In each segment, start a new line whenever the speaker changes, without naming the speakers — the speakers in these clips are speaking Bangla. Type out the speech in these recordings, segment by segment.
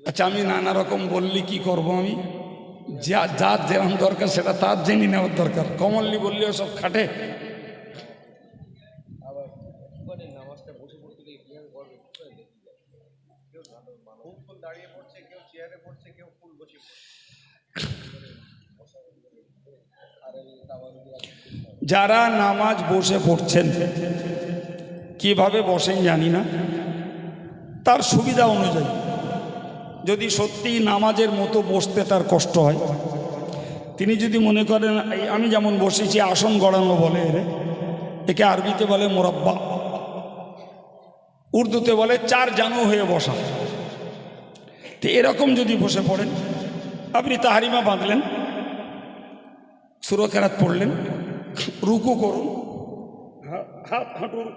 আচ্ছা, আমি নানা রকম বললি কি করব? আমি যার যেরকম দরকার সেটা তার জেনে নেওয়ার দরকার। কমনলি বললেও সব খাটে। যারা নামাজ বসে পড়ছেন, কিভাবে বসেন জানি না, তার সুবিধা অনুযায়ী যদি সত্যি নামাজের মতো বসতে তার কষ্ট হয়, তিনি যদি মনে করেন আমি যেমন বসেছি আসন গড়ানো বলে একে আরবিতে বলে মোরাব্বা, উর্দুতে বলে চার জানু হয়ে বসা। তো এরকম যদি বসে পড়েন, আপনি তাহারিমা বাঁধলেন, সূরা কেরাত পড়লেন, রুকু করুন, হাত হাঁটুর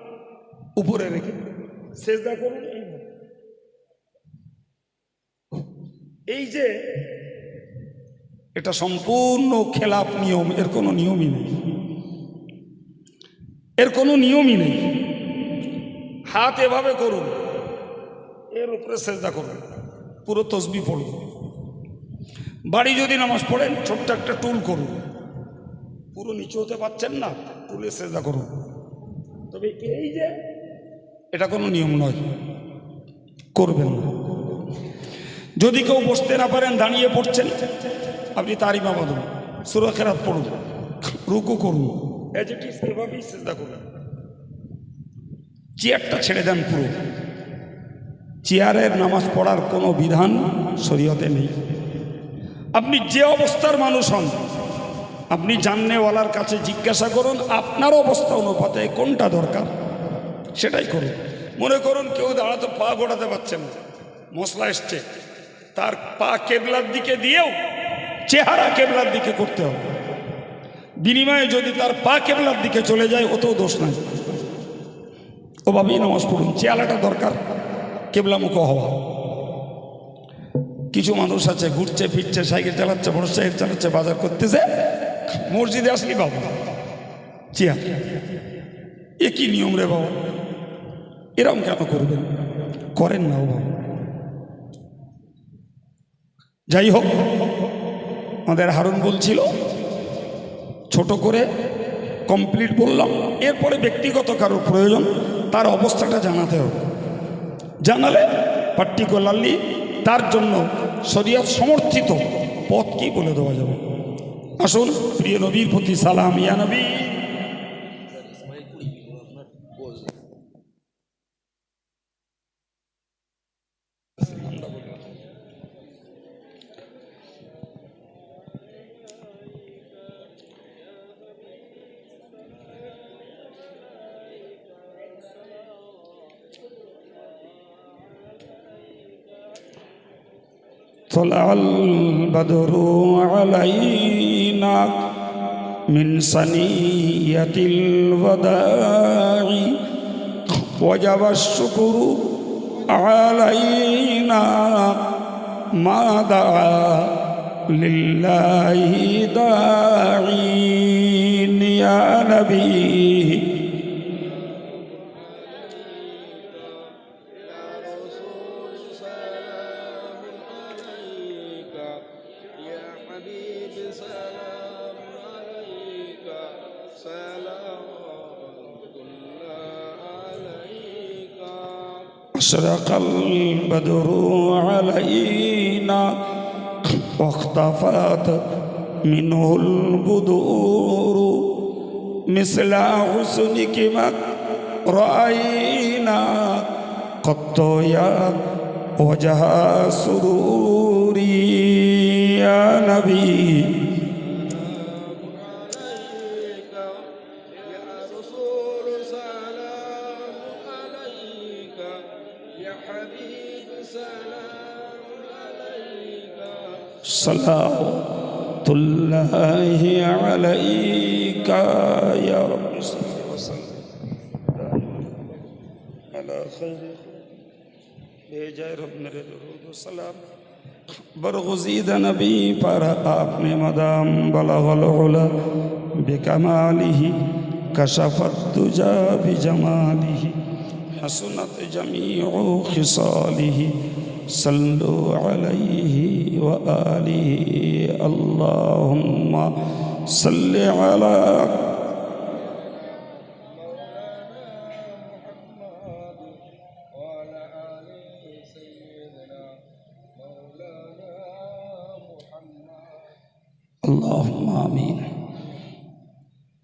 উপরে রেখে সেজদা করুন। এই যে এটা সম্পূর্ণ খেলাফ নিয়ম, এর কোনো নিয়মই নেই, এর কোনো নিয়মই নেই। হাত এভাবে করুন, এর উপরে সেজদা করুন, পুরো তসবিহ পড়ুন। বাড়ি যদি নামাজ পড়েন ছোট্ট একটা টুল করুন, পুরো নিচু হতে পারছেন না, টুলে সেজদা করুন। তবে এই যে এটা কোনো নিয়ম নয়, করবেন না। যদি কেউ বসতে না পারেন দাঁড়িয়ে পড়ছেন, আপনি তাহারিমা বাঁধুন, সূরা কেরাত পড়ুন, রুকু করুন, এজ ইট ইজ এভাবেই সেজদা করুন। চেয়ারটা ছেড়ে দেন পুরো। চেয়ারের নামাজ পড়ার কোনো বিধান শরীয়তে নেই। আপনি যে অবস্থার মানুষ হন, আপনি জাননেওয়ালার কাছে জিজ্ঞাসা করুন আপনার অবস্থা অনুপাতে কোনটা দরকার, সেটাই করুন। মনে করুন কেউ দাঁড়াতে পা গোড়াতে পারছেন না, মশলা এসছে, তার পা কেবলার দিকে দিয়েও চেহারা কেবলার দিকে করতে হবে। বিনিময়ে যদি তার পা কেবলার দিকে চলে যায় ওতেও দোষ নাই, ওভাবেই নামাজ পড়ুন। চেহারাটা দরকার কেবলামুখ হওয়া। কিছু মানুষ আছে ঘুরছে ফিরছে, সাইকেল চালাচ্ছে, মোটরসাইকেল চালাচ্ছে, বাজার করতেছে, মসজিদে আসলি বাবা চেয়ার, এ কি নিয়ম রে বাবা? এরম কেন করবেন? করেন না বাবা। যাই হোক, আমাদের হারুন বলছিল ছোট করে কমপ্লিট বললাম। এরপরে ব্যক্তিগত কারোর প্রয়োজন, তার অবস্থাটা জানাতে হবে। জানালে পার্টিকুলারলি তার জন্য শরীয়ত সমর্থিত পথ কি বলে দেওয়া যাবে। আসুন, প্রিয় নবীর প্রতি সালাম। ইয়া নবী طلع البدر علينا من ثنية الوداع وجب الشكر علينا ما دعا لله داعي يا نبي أشرق البدر علينا واختفت منه البدور مثل حسنك ما رأينا قط يا وجه سروري يا نبي صلاة الله عليك يا رب صل وسلم على خير भेजा रब मेरे दरूद व सलाम बरगुज़ीद नबी पर आपने मदाम बलगल उला बिकमालिही कशफत दुजा बिजमालिही حسنت جميع خصاله صلوا عليه وآله اللهم صل على اللهم آمين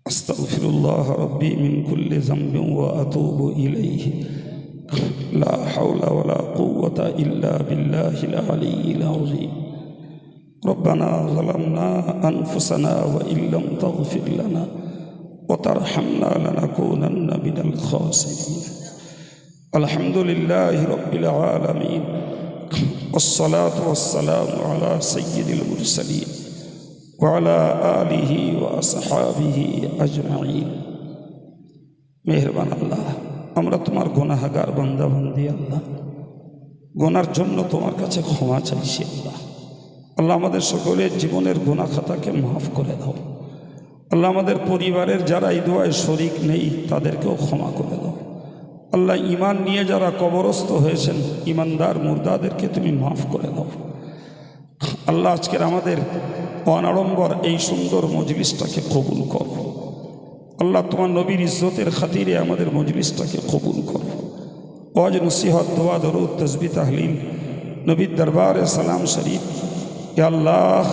أستغفر الله ربي من كل ذنب وأتوب إليه لا حول ولا قوة إلا بالله العلي العظيم ربنا ظلمنا أنفسنا وإن لم تغفر لنا وترحمنا لنكونن من الخاسرين الحمد لله رب العالمين والصلاة والسلام على سيد المرسلين وعلى آله وأصحابه أجمعين মেহেরবান আল্লাহ আমরা তোমার গুনাহগার বান্দা বান্দি আল্লাহ গুনার জন্য তোমার কাছে ক্ষমা চাইছি আল্লাহ আল্লাহ আমাদের সকলের জীবনের গুনাহ খাতাকে মাফ করে দাও আল্লাহ আমাদের পরিবারের যারা এই দোয়ায় শরিক নেই তাদেরকেও ক্ষমা করে দাও আল্লাহ ঈমান নিয়ে যারা কবরস্থ হয়েছেন ঈমানদার মুর্দাদেরকে তুমি মাফ করে দাও আল্লাহ আজকের আমাদের অনাড়ম্বর এই সুন্দর মজলিসটাকে কবুল করো আল্লাহ তোমার নবীর ইজ্জতের খাতিরে আমাদের মজলিসটাকে কবুল করো ওয়াজ নসিহত দোয়া দরুদ তাসবিহ তাহলিল নবীর দরবারে সালাম শরীফ ইয়া আল্লাহ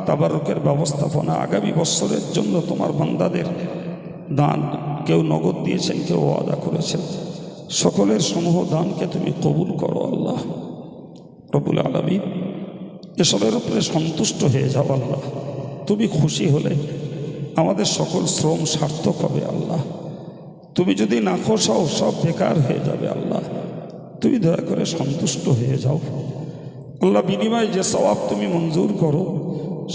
তাবারুকের ব্যবস্থাপনা আগামী বছরের জন্য তোমার বান্দাদের দান কেউ নগদ দিয়েছেন কেউ ওয়াদা করেছেন সকলের সমূহ দানকে তুমি কবুল করো আল্লাহ রব্বুল আলামিন এসবের উপরে সন্তুষ্ট হয়ে যাও আল্লাহ তুমি খুশি হলে আমাদের সকল শ্রম সার্থক হবে আল্লাহ তুমি যদি না খুশি হও সব বেকার হয়ে যাবে আল্লাহ তুমি দয়া করে সন্তুষ্ট হয়ে যাও আল্লাহ বিনিময়ে যে সওয়াব তুমি মঞ্জুর করো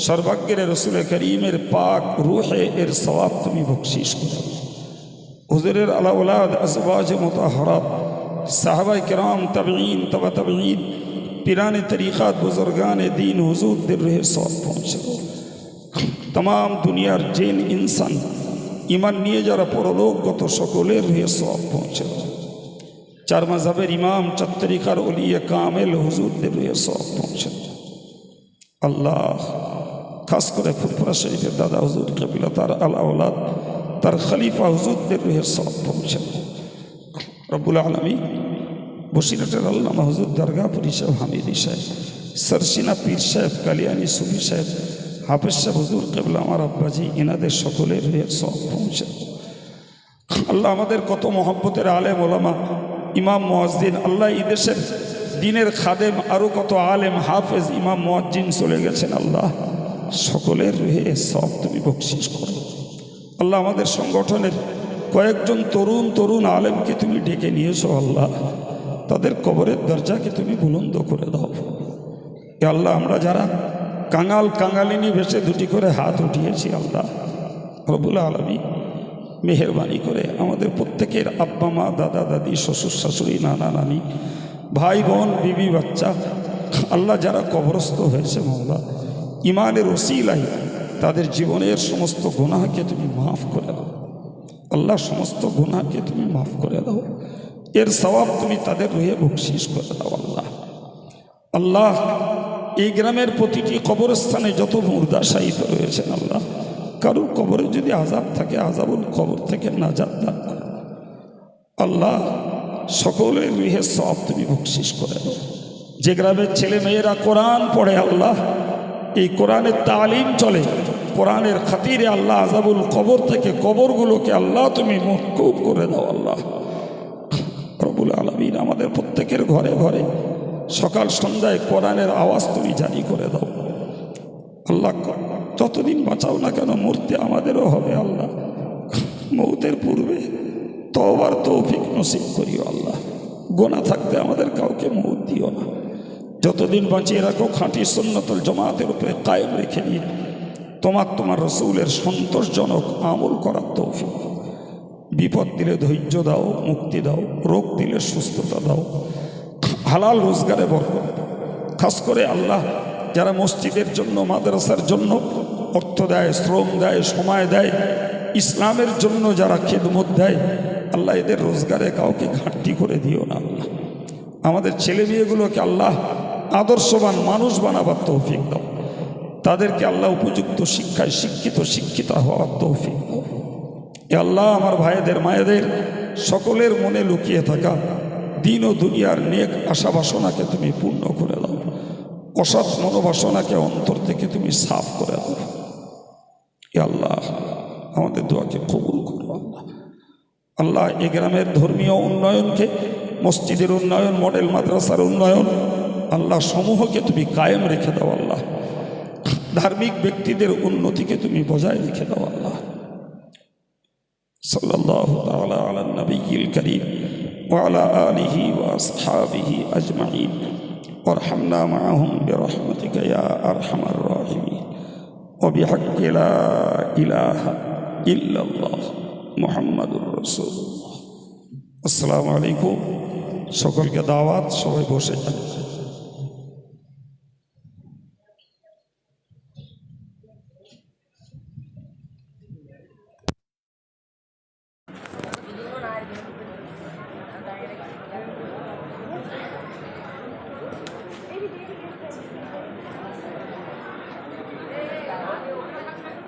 সর্বাগ্যের রসুল করিমের পাক রুহে এর সওয়াব তুমি বকশিশ করো হুজুরের আলা ওলাদ আজওয়াজ মুতাহহারাত সাহাবায়ে কেরাম তাবেঈন তবা তাবেঈন पीराने तरीक़ात बुजुर्गान दीन हुजूर दिल रहे सौब पहुँचे तमाम दुनियार जेन इंसान ईमान निये जरा परलोकगत सकलेर रहे सौब पहुँचे चार मजहबेर इमाम चार तरीक़ार औलिया कामिल हुजूर दिल रहे सौब पहुँचे अल्लाह खास करे फुलपुरा शरीफेर दादा हुजूर कबिला तार आला औलाद तार खलीफा हुजूर दिल रहे सौब पहुँचे रब्बुल आलमीन বসিরহাটের আল্লামা হুজুর দরগাপুরি সাহেব হামিদি সাহেব সরসিনা পীর সাহেব কালিয়ানি সুফি সাহেব হাফেজ সাহেব হুজুর কেবলা আমার আব্বাজি এনাদের সকলের সব পৌঁছে আল্লাহ আমাদের কত মহব্বতের আলেম ওলামা ইমাম মুয়াজ্জিন আল্লাহ এই দেশের দিনের খাদেম আরও কত আলেম হাফেজ ইমাম মুয়াজ্জিন চলে গেছেন আল্লাহ সকলের সব তুমি বকশিশ করো আল্লাহ আমাদের সংগঠনের কয়েকজন তরুণ আলেমকে তুমি ডেকে নিয়েছো আল্লাহ তাদের কবরের দরজাকে তুমি বুলন্দ করে দাও এ আল্লাহ আমরা যারা কাঙালিনী ভেসে দুটি করে হাত উঠিয়েছি আল্লাহ রব্বুল আলামিন মেহেরবানি করে আমাদের প্রত্যেকের আব্বা মা দাদা দাদি শ্বশুর শাশুড়ি নানা নানি ভাই বোন বিবি বাচ্চা আল্লাহ যারা কবরস্থ হয়েছে মাওলা ঈমানের ওসিলায় তাদের জীবনের সমস্ত গুনাহকে তুমি মাফ করে দাও আল্লাহ সমস্ত গুনাহকে তুমি মাফ করে দাও এর সওয়াব তুমি তাদের রুহে বকশিশ করে দাও আল্লাহ আল্লাহ এই গ্রামের প্রতিটি কবরস্থানে যত মুর্দা শায়িত রয়েছেন আল্লাহ কারোর কবরে যদি আযাব থাকে আযাবুল কবর থেকে নাজাত দান করো আল্লাহ সকলের রুহে সওয়াব তুমি বকশিশ করে দাও যে গ্রামের ছেলে মেয়েরা কোরআন পড়ে আল্লাহ এই কোরআনের তালিম চলে কোরআনের খাতিরে আল্লাহ আযাবুল কবর থেকে কবরগুলোকে আল্লাহ তুমি মওকুফ করে দাও আল্লাহ রব্বুল আলামিন আমাদের প্রত্যেকের ঘরে ঘরে সকাল সন্ধ্যায় কোরআনের আওয়াজ তুমি জারি করে দাও আল্লাহ যতদিন বাঁচাও না কেন মরতে আমাদেরও হবে আল্লাহ মৌতের পূর্বে তওবার তৌফিক নসিব করিও আল্লাহ গোনা থাকতে আমাদের কাউকে মৌত দিও না যতদিন বাঁচিয়ে রাখো খাঁটি সুন্নতুল জামাতের উপরে কায়েম রেখে নিয়ে তোমার রসুলের সন্তোষজনক আমল করার তৌফিক বিপদ দিলে ধৈর্য দাও মুক্তি দাও রোগ দিলে সুস্থতা দাও হালাল রোজগারে বরকত দাও খাস করে আল্লাহ যারা মসজিদের জন্য মাদ্রাসার জন্য অর্থ দেয় শ্রম দেয় সময় দেয় ইসলামের জন্য যারা খেদমত দেয় আল্লাহ এদের রোজগারে কাউকে ঘাটতি করে দিও না আল্লাহ। আমাদের ছেলে মেয়েগুলোকে আল্লাহ আদর্শবান মানুষ বানাবার তৌফিক দাও, তাদেরকে আল্লাহ উপযুক্ত শিক্ষায় শিক্ষিত হওয়ার তৌফিক দাও। এ আল্লাহ আমার ভাইদের মায়েদের সকলের মনে লুকিয়ে থাকা দিন ও দুনিয়ার নেক আশা বাসনাকে তুমি পূর্ণ করে দাও, অসৎ মনোবাসনাকে অন্তর থেকে তুমি সাফ করে দাও। এ আল্লাহ আমাদের দোয়াকে কবুল করো আল্লাহ। আল্লাহ এ গ্রামের ধর্মীয় উন্নয়নকে, মসজিদের উন্নয়ন, মডেল মাদ্রাসার উন্নয়ন আল্লাহ সমূহকে তুমি কায়েম রেখে দাও আল্লাহ। ধার্মিক ব্যক্তিদের উন্নতিকে তুমি বজায় রেখে দাও আল্লাহ। সাল্লাল্লাহু তাআলা আলা নবিয়্যিল কারীম ওয়া আলা আলিহি ওয়া আসহাবিহি আজমাইন ওয়ারহামনা মাআহুম বিরহমাতিকা ইয়া আরহামার রাহিমিন ওয়া বিহাক্কি লা ইলাহা ইল্লাল্লাহ মুহাম্মাদুর রাসূলুল্লাহ। আসসালামু আলাইকুম। সকলকে দাওয়াত, সবাই বসে যান।